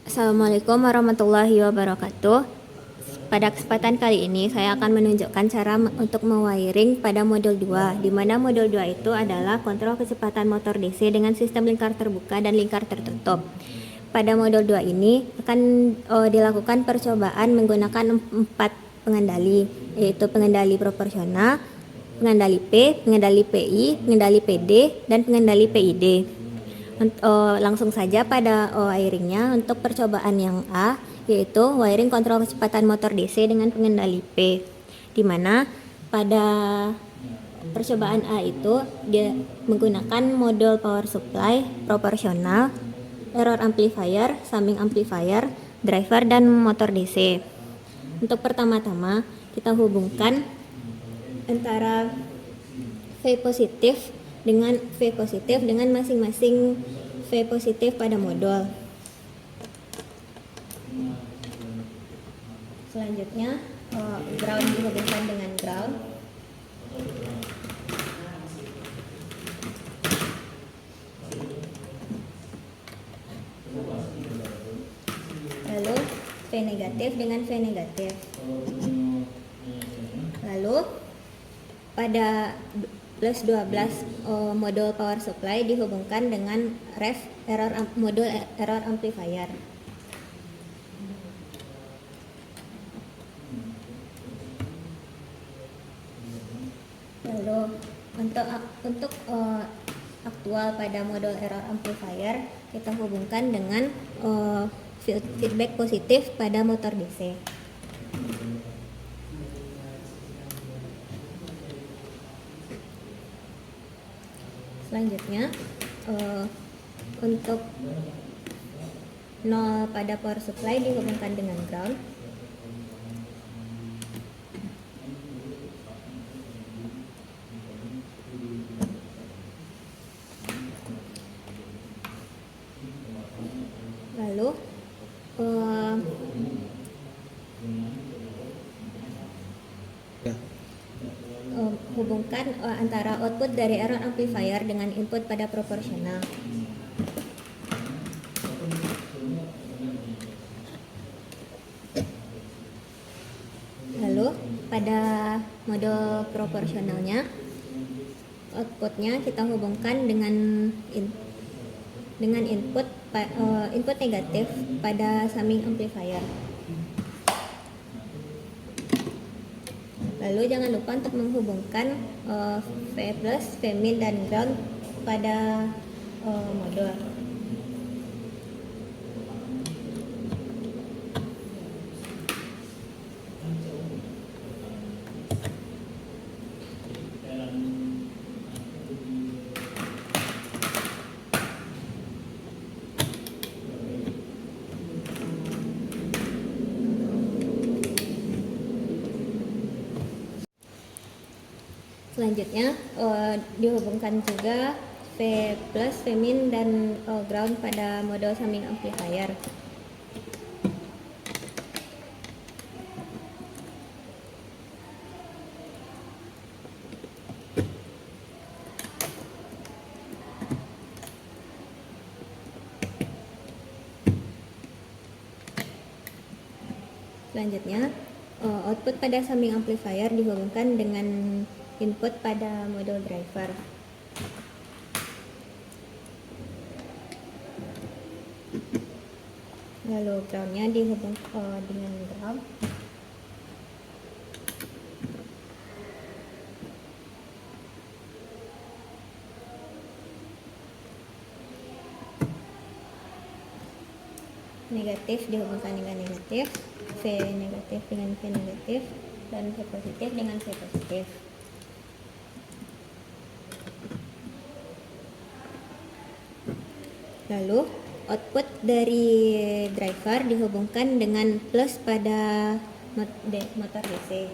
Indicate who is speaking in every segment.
Speaker 1: Assalamualaikum warahmatullahi wabarakatuh. Pada kesempatan kali ini saya akan menunjukkan cara untuk mewiring pada modul 2, di mana modul 2 itu adalah kontrol kecepatan motor DC dengan sistem lingkar terbuka dan lingkar tertutup. Pada modul 2 ini akan dilakukan percobaan menggunakan 4 pengendali, yaitu pengendali proporsional, pengendali P, pengendali PI, pengendali PD, dan pengendali PID. Langsung saja pada wiringnya. Untuk percobaan yang A, yaitu wiring kontrol kecepatan motor DC dengan pengendali P, di mana pada percobaan A itu dia menggunakan modul power supply, proporsional, error amplifier, summing amplifier, driver, dan motor DC. Untuk pertama-tama kita hubungkan antara V positif dengan masing-masing V positif pada modul. Selanjutnya ground dihubungkan dengan ground. Lalu V negatif dengan V negatif. Lalu pada plus 12 modul power supply dihubungkan dengan ref modul error amplifier. Lalu untuk aktual pada modul error amplifier kita hubungkan dengan feedback positif pada motor DC. Selanjutnya untuk 0 pada power supply dihubungkan dengan ground. Lalu hubungkan antara output dari error amplifier dengan input pada proporsional. Lalu pada modul proporsionalnya, outputnya kita hubungkan dengan input negatif pada summing amplifier. Lalu jangan lupa untuk menghubungkan V plus, V min, dan ground pada modul. Selanjutnya dihubungkan juga V plus, V min, dan ground pada modul summing amplifier. Selanjutnya output pada summing amplifier dihubungkan dengan input pada modul driver. Lalu groundnya dihubungkan dengan ground. Negatif dihubungkan dengan negatif, V negatif dengan V negatif, dan V positif dengan V positif. Lalu output dari driver dihubungkan dengan plus pada motor DC,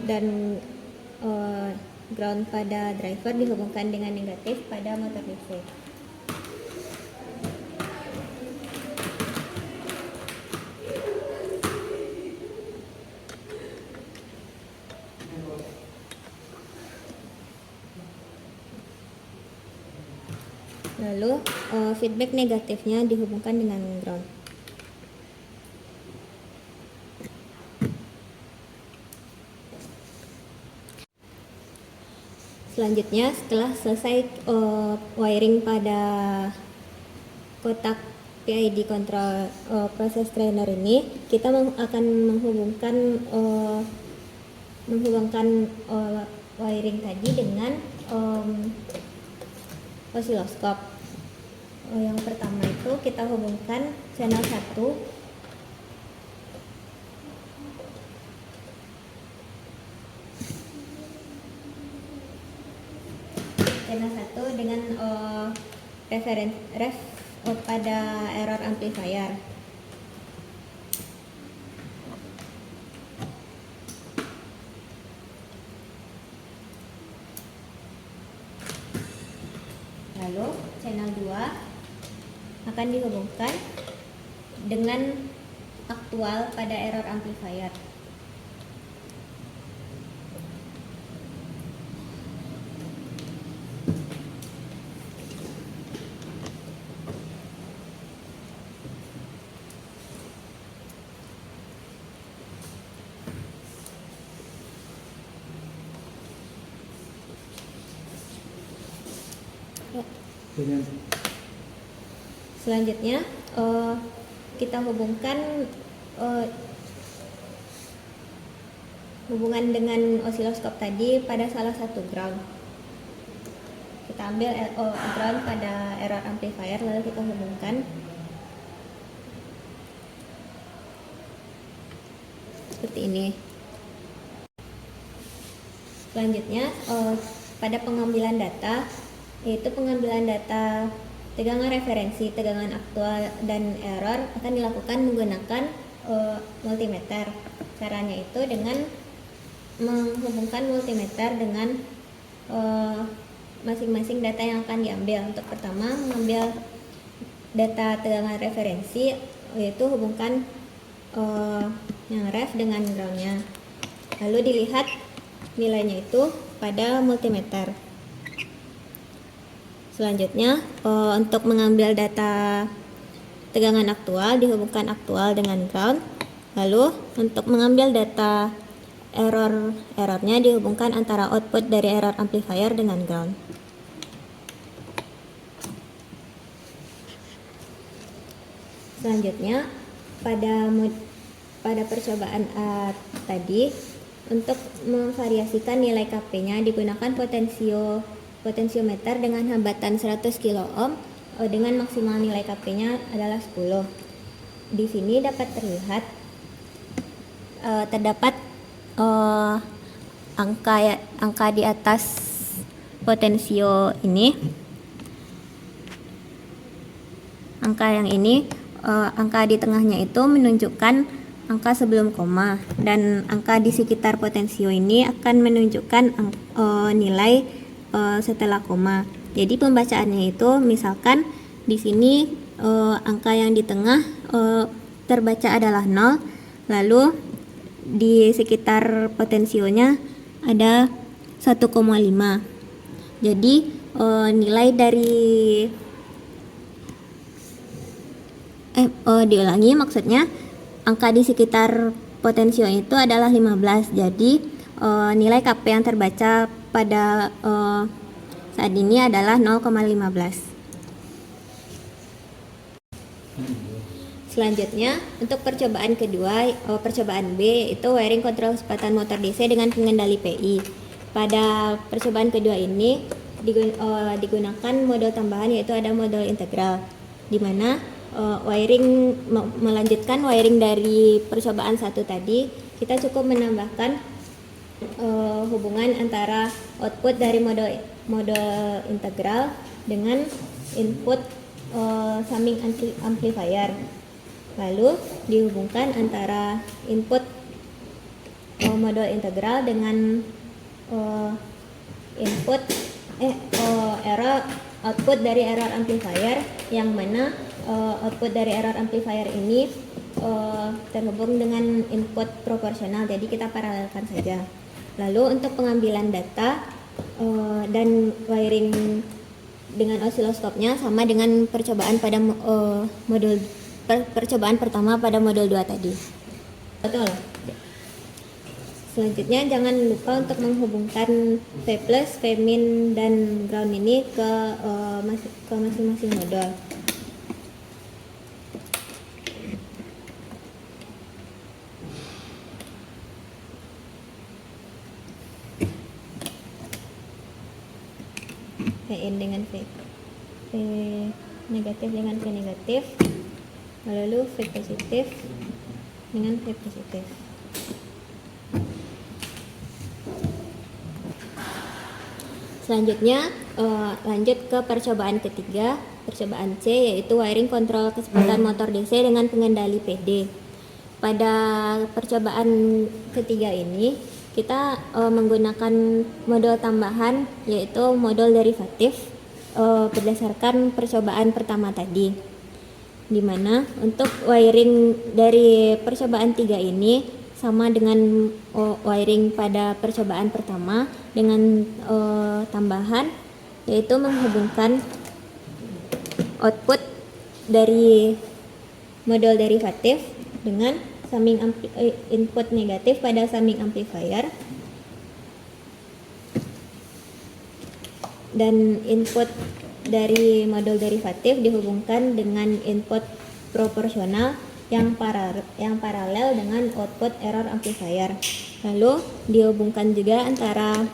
Speaker 1: dan ground pada driver dihubungkan dengan negatif pada motor DC. Lalu feedback negatifnya dihubungkan dengan ground. Selanjutnya, setelah selesai wiring pada kotak PID control proses trainer ini, kita akan menghubungkan wiring tadi dengan osiloskop. Yang pertama itu kita hubungkan channel 1 dengan ref pada error amplifier. Lalu channel 2 akan dihubungkan dengan aktual pada error amplifier. Selanjutnya kita hubungkan hubungan dengan osiloskop tadi pada salah satu ground. Kita ambil ground pada error amplifier, lalu kita hubungkan seperti ini. Selanjutnya pada pengambilan data, yaitu pengambilan data tegangan referensi, tegangan aktual, dan error akan dilakukan menggunakan multimeter. Caranya itu dengan menghubungkan multimeter dengan masing-masing data yang akan diambil. Untuk pertama, mengambil data tegangan referensi, yaitu hubungkan yang ref dengan groundnya. Lalu dilihat nilainya itu pada multimeter. Selanjutnya, untuk mengambil data tegangan aktual, dihubungkan aktual dengan ground. Lalu untuk mengambil data errornya dihubungkan antara output dari error amplifier dengan ground. Selanjutnya, pada percobaan tadi, untuk memvariasikan nilai Kp-nya digunakan potensiometer dengan hambatan 100 kilo ohm dengan maksimal nilai Kp-nya adalah 10. Di sini dapat terlihat terdapat angka di atas potensio ini. Angka yang ini, angka di tengahnya itu menunjukkan angka sebelum koma, dan angka di sekitar potensio ini akan menunjukkan nilai setelah koma. Jadi pembacaannya itu, misalkan di sini angka yang di tengah terbaca adalah 0, lalu di sekitar potensionya ada 1,5. Jadi nilai dari diulangi, maksudnya angka di sekitar potensio itu adalah 15. Jadi nilai Kp yang terbaca pada saat ini adalah 0,15. Selanjutnya, untuk percobaan kedua, percobaan B, itu wiring kontrol kecepatan motor DC dengan pengendali PI. Pada percobaan kedua ini digunakan modul tambahan, yaitu ada modul integral, di mana melanjutkan wiring dari percobaan 1 tadi, kita cukup menambahkan hubungan antara output dari modul integral dengan input summing amplifier. Lalu dihubungkan antara input modul integral dengan output dari error amplifier, yang mana output dari error amplifier ini terhubung dengan input proporsional, jadi kita paralelkan saja. Lalu untuk pengambilan data dan wiring dengan osiloskopnya sama dengan percobaan pada percobaan pertama pada modul 2 tadi. Betul. Selanjutnya jangan lupa untuk menghubungkan V+, Vmin dan ground ini ke masing-masing modul. Vin dengan V negatif dengan V negatif, lalu V positif dengan V positif. Selanjutnya lanjut ke percobaan ketiga, percobaan C, yaitu wiring kontrol kecepatan motor DC dengan pengendali PD. Pada percobaan ketiga ini kita menggunakan modul tambahan, yaitu modul derivatif berdasarkan percobaan pertama tadi, dimana untuk wiring dari percobaan 3 ini sama dengan wiring pada percobaan pertama dengan tambahan, yaitu menghubungkan output dari modul derivatif dengan summing input negatif pada summing amplifier, dan input dari modul derivatif dihubungkan dengan input proporsional yang paralel dengan output error amplifier. Lalu dihubungkan juga antara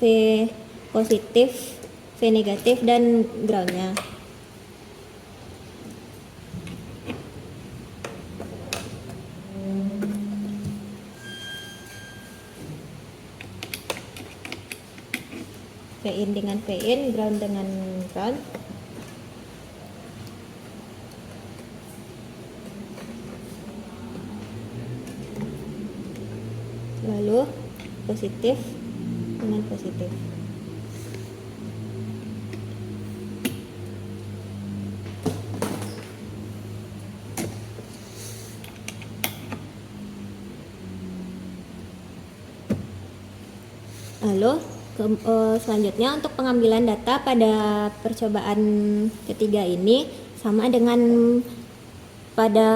Speaker 1: V positif, V negatif, dan groundnya. Vin dengan Vin, ground dengan ground. Lalu positif dengan positif. Lalu selanjutnya untuk pengambilan data pada percobaan ketiga ini sama dengan pada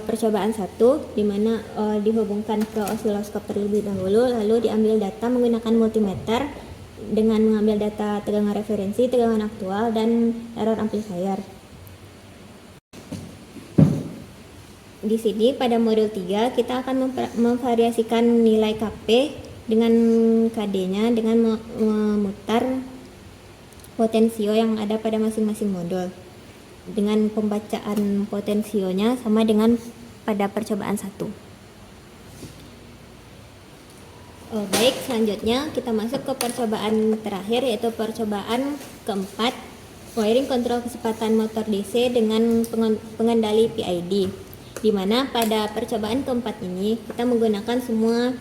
Speaker 1: percobaan 1, di mana dihubungkan ke osiloskop terlebih dahulu, lalu diambil data menggunakan multimeter dengan mengambil data tegangan referensi, tegangan aktual, dan error amplifier. Di sini pada modul 3 kita akan memvariasikan nilai Kp dengan KD-nya dengan memutar potensio yang ada pada masing-masing modul, dengan pembacaan potensionya sama dengan pada percobaan 1. Baik, selanjutnya kita masuk ke percobaan terakhir, yaitu percobaan keempat, wiring kontrol kecepatan motor DC dengan pengendali PID, di mana pada percobaan keempat ini kita menggunakan semua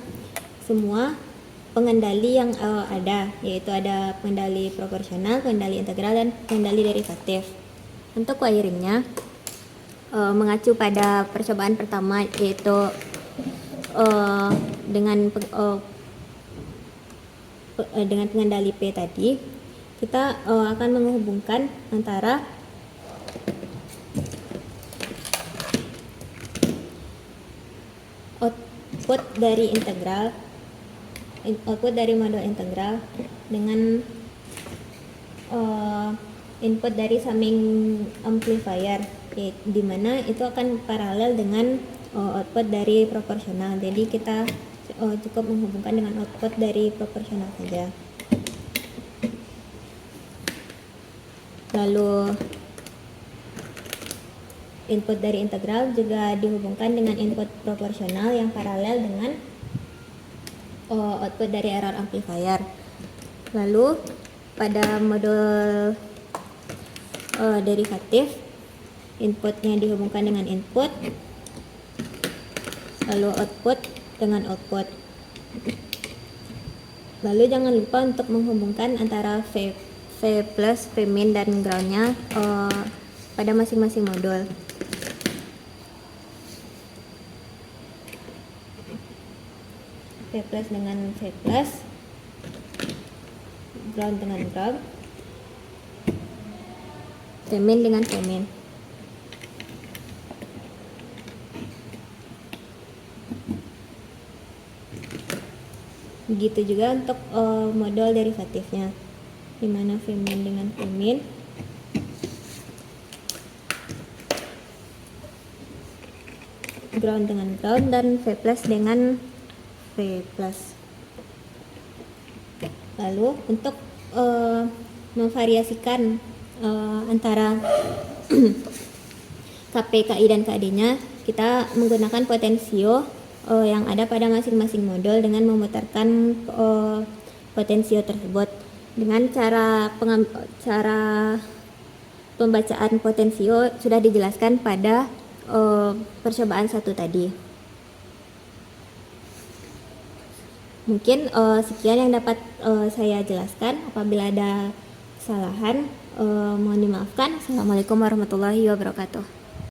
Speaker 1: pengendali yang ada, yaitu ada pengendali proporsional, pengendali integral, dan pengendali derivatif. Untuk wiringnya mengacu pada percobaan pertama, yaitu dengan pengendali P tadi, kita akan menghubungkan antara output dari modul integral dengan input dari summing amplifier, di mana itu akan paralel dengan output dari proporsional. Jadi kita cukup menghubungkan dengan output dari proporsional saja. Lalu input dari integral juga dihubungkan dengan input proporsional yang paralel dengan output dari error amplifier. Lalu pada modul derivatif, inputnya dihubungkan dengan input, lalu output dengan output. Lalu jangan lupa untuk menghubungkan antara V plus, Vmin, dan groundnya pada masing-masing modul. V plus dengan V plus, ground dengan ground. femin dengan femin. Begitu juga untuk modul derivatifnya, dimana femin dengan femin ground dengan ground dan V plus dengan V plus. Lalu untuk memvariasikan antara KP, KI, dan KD-nya, kita menggunakan potensio yang ada pada masing-masing modul dengan memutarkan potensio tersebut. Dengan cara pembacaan potensio sudah dijelaskan pada percobaan 1 tadi. Mungkin sekian yang dapat saya jelaskan. Apabila ada kesalahan, mohon dimaafkan. Assalamualaikum warahmatullahi wabarakatuh.